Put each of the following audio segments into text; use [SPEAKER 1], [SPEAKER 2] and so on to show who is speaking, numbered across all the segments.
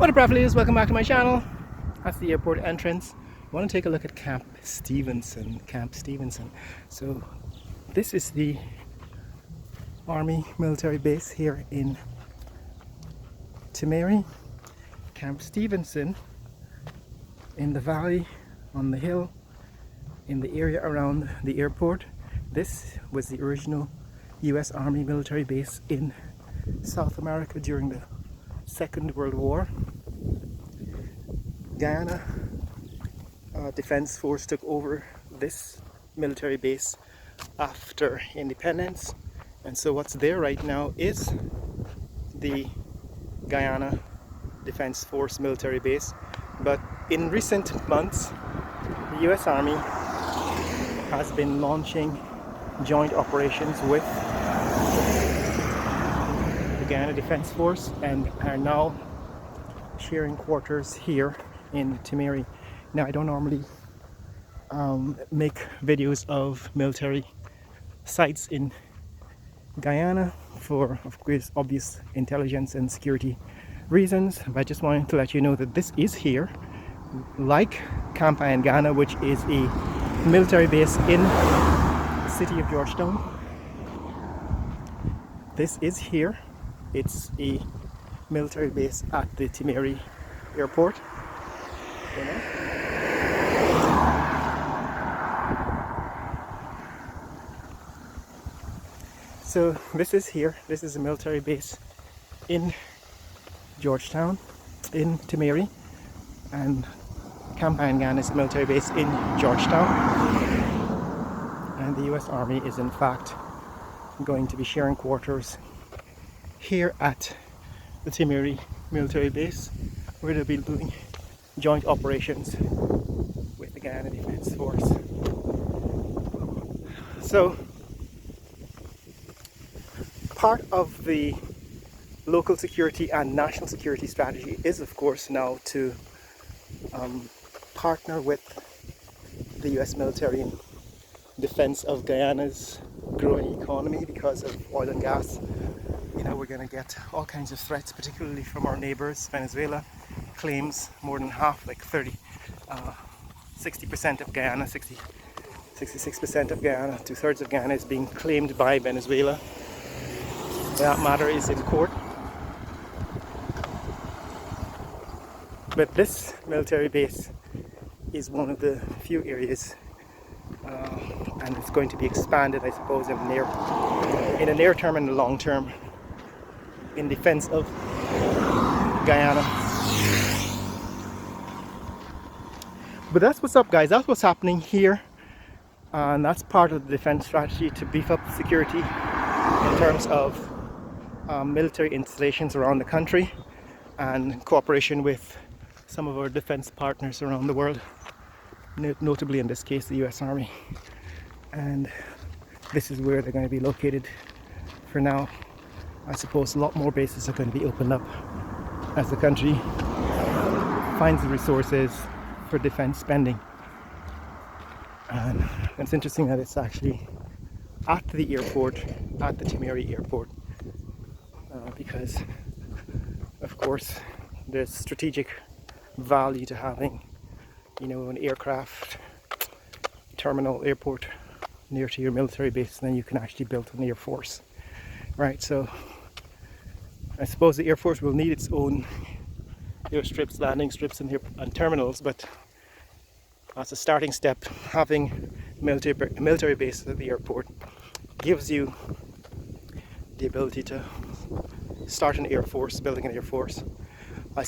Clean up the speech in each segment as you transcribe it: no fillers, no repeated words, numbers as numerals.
[SPEAKER 1] What up, Bradleys? Welcome back to my channel. That's the airport entrance. I want to take a look at Camp Stephenson. So this is the Army military base here in Timehri. Camp Stephenson in the valley, on the hill, in the area around the airport. This was the original US Army military base in South America during the Second World War. Guyana Defense Force took over this military base after independence, and so what's there right now is the Guyana Defense Force military base. But in recent months, the US Army has been launching joint operations with the Guyana Defense Force and are now sharing quarters here in Timehri. Now, I don't normally make videos of military sites in Guyana for, of course, obvious intelligence and security reasons, but I just wanted to let you know that this is here, like Camp Guyana, which is a military base in the city of Georgetown. This is here. It's a military base at the Timehri airport. So this is here. This is a military base in Georgetown, in Timehri, and Camp Guyana is a military base in Georgetown. And the US Army is in fact going to be sharing quarters here at the Timehri military base, where they'll be doing joint operations with the Guyana Defense Force. So part of the local security and national security strategy is, of course, now to partner with the US military in defense of Guyana's growing economy because of oil and gas. You know, we're going to get all kinds of threats, particularly from our neighbors. Venezuela claims more than half, like 60% of Guyana, 66% of Guyana, 2/3 of Guyana is being claimed by Venezuela. That matter is in court. But this military base is one of the few areas, and it's going to be expanded, I suppose, in the near term and the long term, in defense of Guyana. But that's what's up, guys. That's what's happening here, and that's part of the defense strategy to beef up security in terms of military installations around the country and cooperation with some of our defense partners around the world, notably in this case the US Army. And this is where they're going to be located for now. I suppose a lot more bases are going to be opened up as the country finds the resources for defense spending. And it's interesting that it's actually at the airport, at the Timehri airport, because of course there's strategic value to having, you know, an aircraft terminal airport near to your military base. Then you can actually build an air force, right? So I suppose the air force will need its own airstrips, landing strips and terminals, but as a starting step, having military base at the airport gives you the ability to start an air force, building an air force. I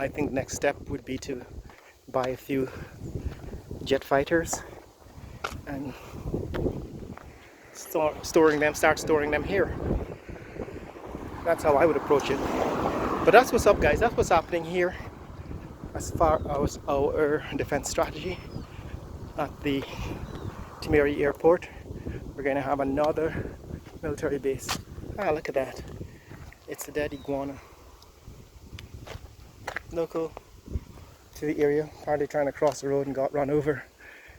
[SPEAKER 1] think the next step would be to buy a few jet fighters and start storing them here. That's how I would approach it. But that's what's up, guys. That's what's happening here as far as our defense strategy at the Timehri airport. We're going to have another military base. Ah, look at that. It's a dead iguana. Local to the area, apparently trying to cross the road and got run over.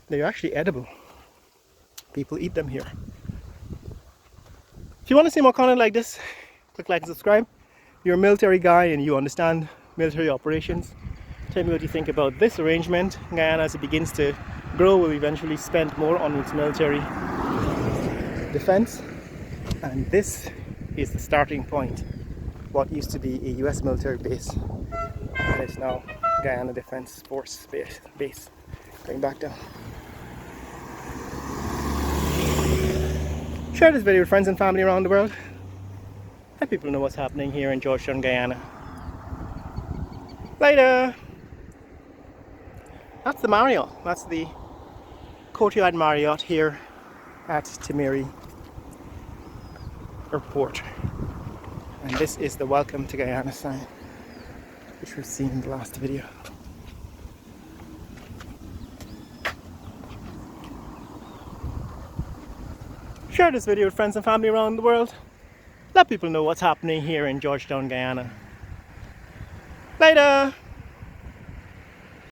[SPEAKER 1] They're actually edible. People eat them here. If you want to see more content like this, click like and subscribe. You're a military guy and you understand military operations. Tell me what you think about this arrangement. Guyana, as it begins to grow, will eventually spend more on its military defense. And this is the starting point. What used to be a US military base, and it's now Guyana Defense Force base. Going back down. Share this video with friends and family around the world. Let people know what's happening here in Georgetown, Guyana. Later! That's the Marriott. That's the Courtyard Marriott here at Timehri Airport. And this is the Welcome to Guyana sign, which we've seen in the last video. Share this video with friends and family around the world. Let people know what's happening here in Georgetown, Guyana. Later!